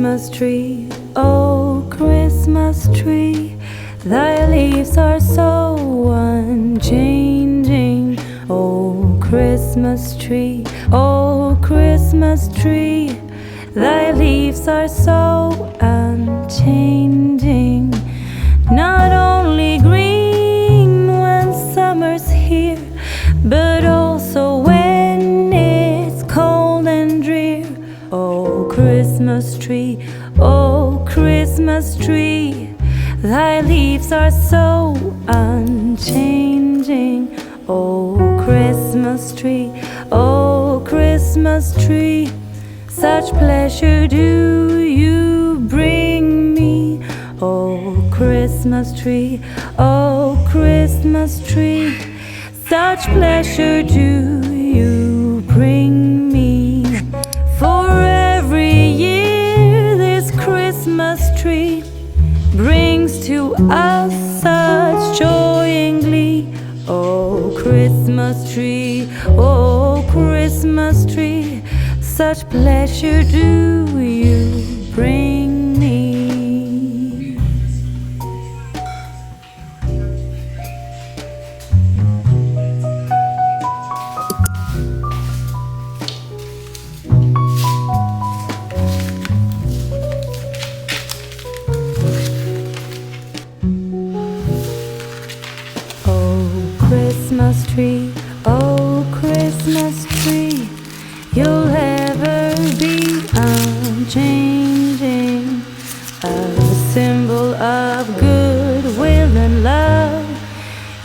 Christmas tree, oh Christmas tree, thy leaves are so unchanging. Oh Christmas tree, oh Christmas tree, thy leaves are so unchanging. Not only green when summer's here, but also when it's cold and drear. Oh Christmas tree, oh Christmas tree, thy leaves are so unchanging. Oh Christmas tree, oh Christmas tree, such pleasure do you bring me. Oh Christmas tree, oh Christmas tree, such pleasure do you bring me. For every year this Christmas tree brings to us such joy and glee. Oh Christmas tree, oh Christmas tree, such pleasure do you bring me. Christmas tree, oh Christmas tree, you'll ever be unchanging, a symbol of goodwill and love.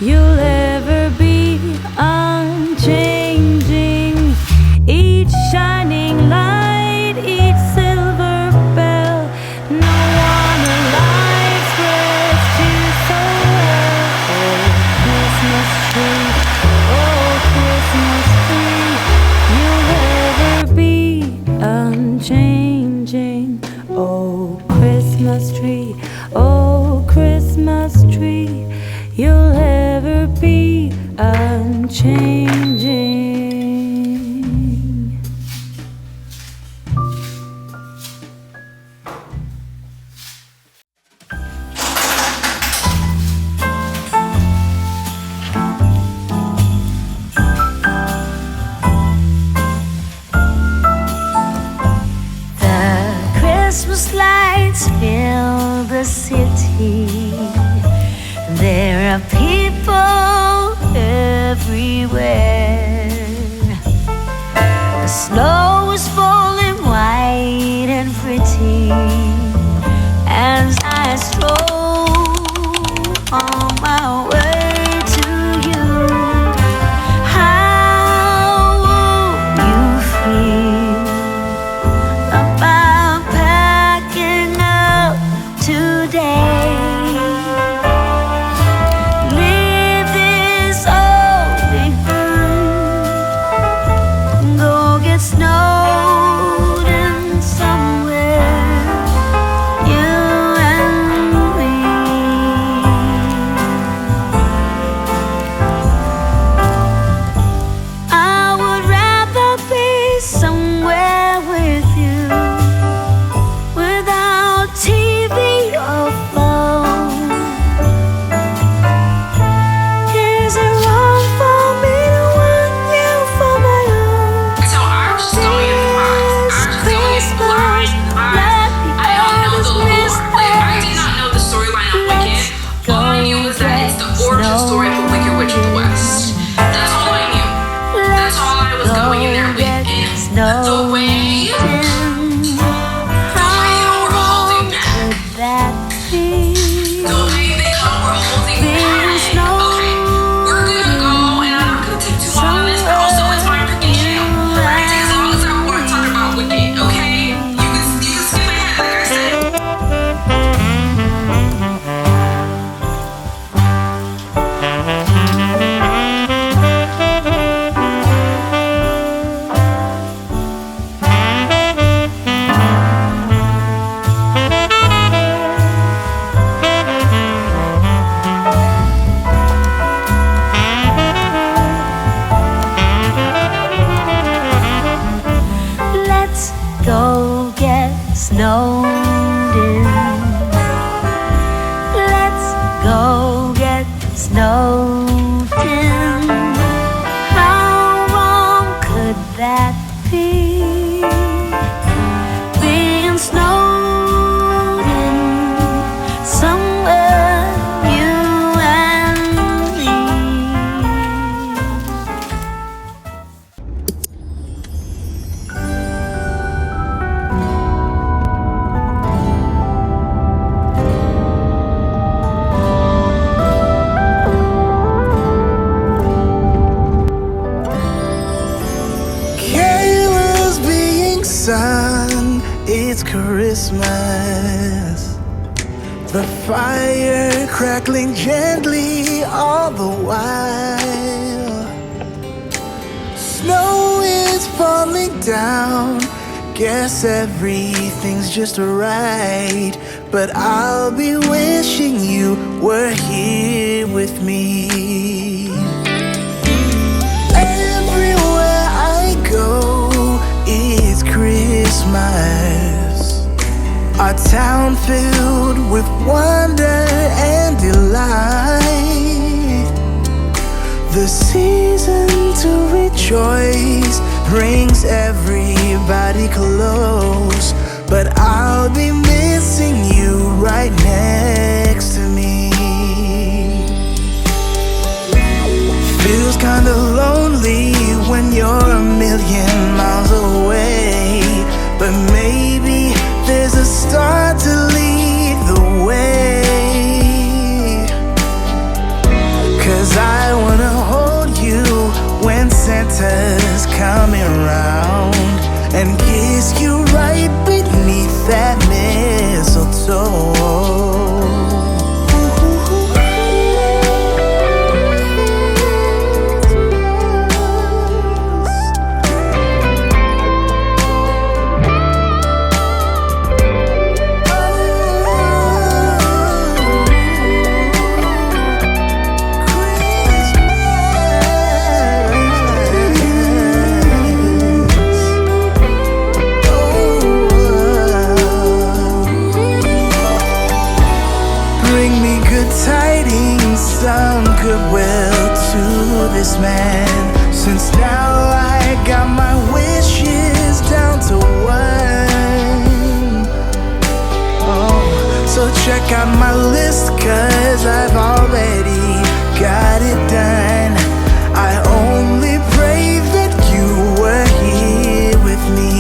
You'll ever be unchanging, each shining light, each silver bell, no one alive spreads you so well. Oh Christmas tree, oh Christmas tree, you'll ever be unchanging. Oh Christmas tree, oh Christmas tree, you'll ever be unchanging. Christmas lights fill the city. There are people everywhere. The snow is falling white and pretty as I stroll on my way to you. How will you feel about packing up today? Leave this old behind, go get snowed in somewhere, you and me. I would rather be somewhere with you, without TV or phone. Is it wrong for me to want you for my own? So I was just going in for mine. I was just going in blind. I don't know the lore. Like, I did not know the storyline of Wicked. All I knew was that it's the origin story of the Wicked Witch of the West. That's all I knew. That's all I was going in there with. And the way we're holding back. The way they come, we're holding back. Okay, we're gonna go, and I'm not gonna take too long on this, but also it's my freaking channel. I take as long as I want to talk about Wicked, okay? You can skip ahead, like I said. Christmas. The fire crackling gently all the while. Snow is falling down. Guess everything's just right. But I'll be wishing you were here with me. Everywhere I go, it's Christmas. Our town filled with wonder and delight. The season to rejoice brings everybody close. But I'll be missing you right next to me. Feels kinda lonely when you're a million miles away. But maybe there's a star to lead the way. 'Cause I wanna hold you when Santa's coming round, and kiss you right beneath that mistletoe. Some goodwill to this man, since now I got my wishes down to one. Oh, so check out my list, 'cause I've already got it done. I only pray that you were here with me.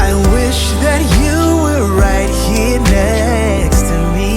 I wish that you were right here next to me.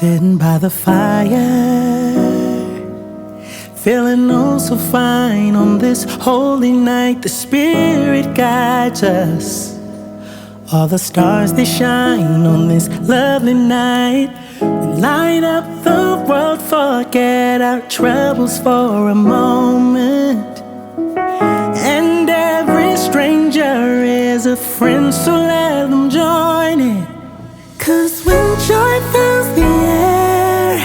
Sitting by the fire, feeling oh so fine on this holy night. The Spirit guides us. All the stars they shine on this lovely night. We light up the world, forget our troubles for a moment. And every stranger is a friend, so let them join in. 'Cause when joy fills the air,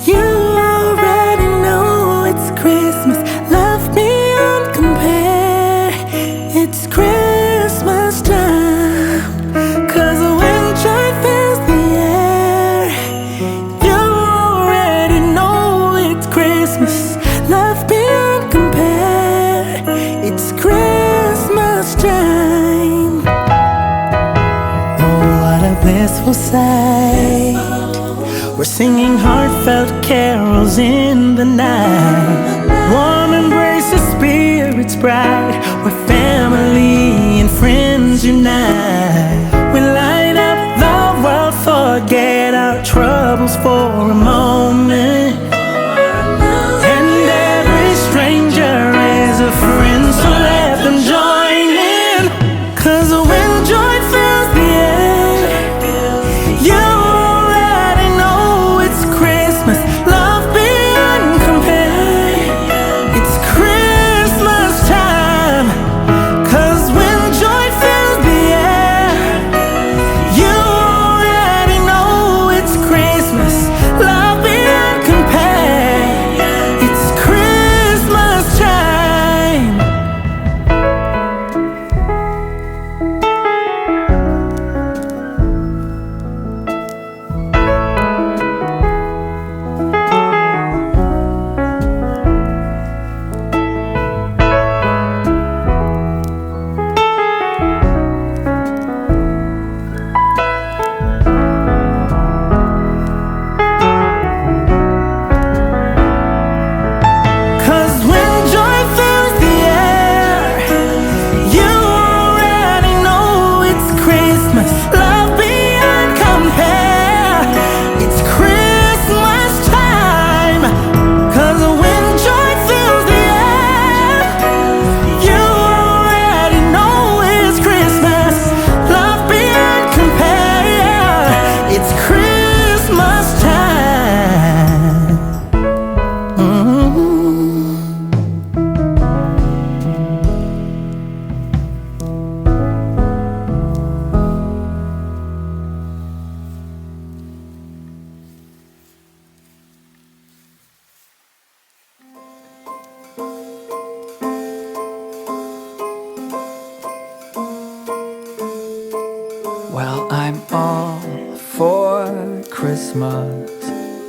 you already know it's Christmas. Love beyond compare, it's Christmas time. 'Cause when joy fills the air, you already know it's Christmas. Love beyond compare, it's Christmas time. Oh, what a blissful sight. We're singing heartfelt carols in the night. Warm embrace of spirits bright, where family and friends unite. We light up the world, forget our troubles for a moment. And every stranger is a friend, so let them join in. 'Cause when joy fills the air, you already know it's Christmas. Love beyond compare, it's Christmas time. 'Cause when joy fills the air, you already know it's Christmas. Love beyond compare, it's Christmas time. Cause when joy fills the air, you already know it's Christmas. Love beyond compare, it's Christmas time. 'Cause when joy fills the air, you already know it's Christmas. Love beyond compare, it's Christmas time. Well, I'm all for Christmas,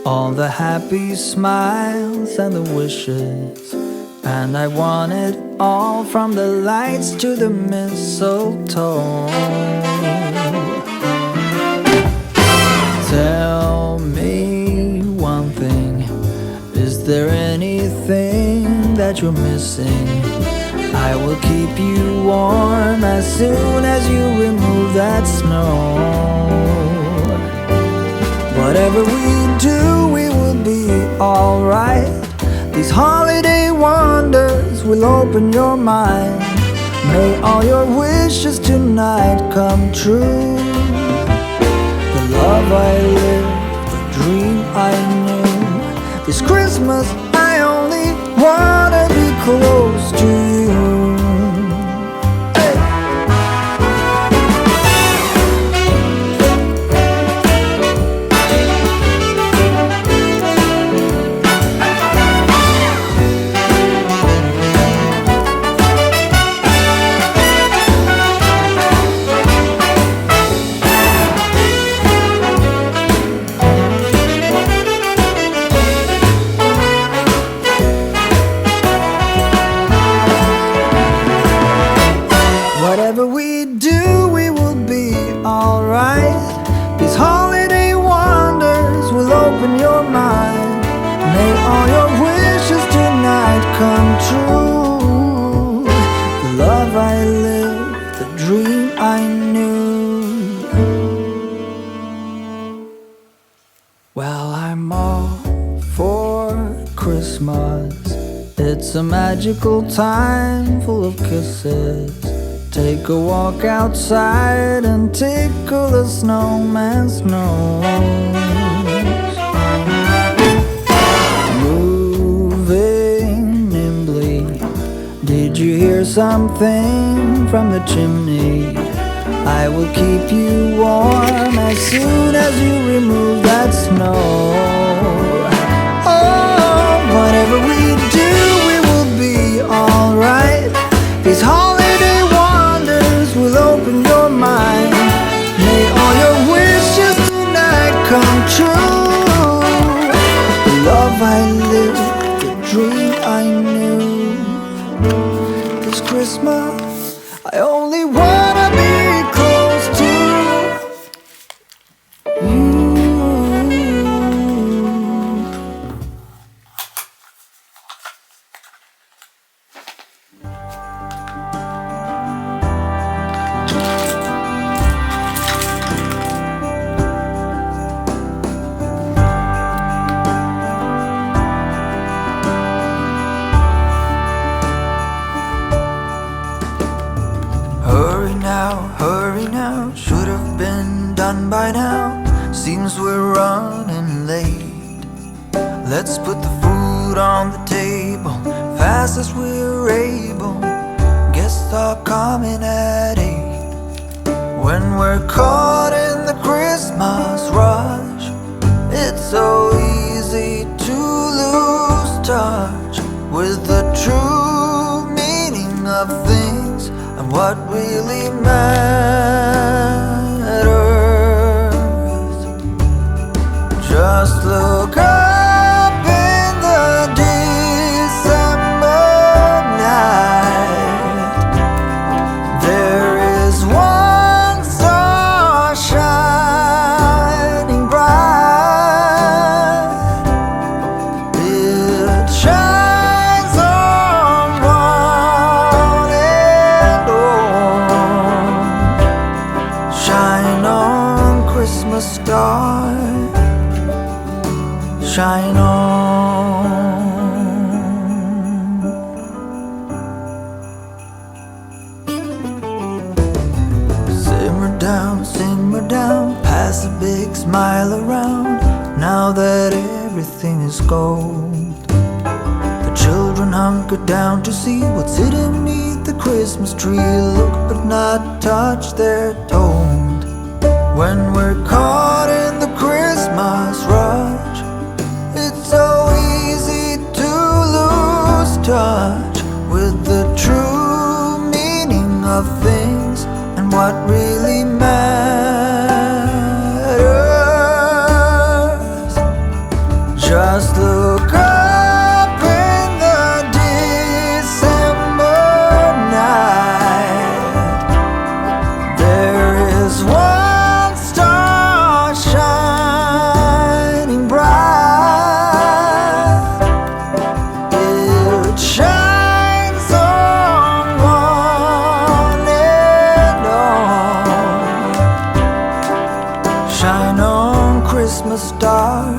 all the happy smiles and the wishes. And I want it all, from the lights to the mistletoe. Tell me one thing, is there anything that you're missing? I will keep you warm as soon as you remove that snow. Whatever we do, we will be alright. These holiday wonders will open your mind. May all your wishes tonight come true. The love I lived, the dream I knew. This Christmas I only wanna be close to you. Hey. Whatever we do, we will be alright. These holiday wonders will open your mind. May all your wishes tonight come true. The love I lived, the dream I knew. Well, Christmas. It's a magical time full of kisses. Take a walk outside and tickle the snowman's nose. Moving nimbly, did you hear something from the chimney? I will keep you warm as soon as you remove that snow. Oh, whatever we do, we will be alright. These holiday wonders will open your mind. May all your wishes tonight come true. The love I lived, the dream I knew. This Christmas, I only wanna be close to you. Hurry now, should have been done by now. Seems we're running late. Let's put the food on the table, fast as we're able. Guests are coming at 8. When we're caught in the Christmas rush, it's so easy to lose touch with the true meaning of things and what really matters. Just look up in the December night. There is one star shining bright. It shines on one and all. Shine on, Christmas star. Shine on. Simmer down, pass a big smile around. Now that everything is gold, the children hunker down to see what's hidden beneath the Christmas tree. Look but not touch, they're told. When we're caught in the Christmas rush, it's so easy to lose touch with the true meaning of things and what really matters. Just look up in the December night. There is one star shining bright. It shines on one and all. Shine on, Christmas star.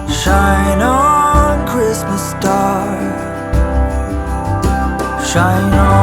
Shine on, Christmas star. Shine on.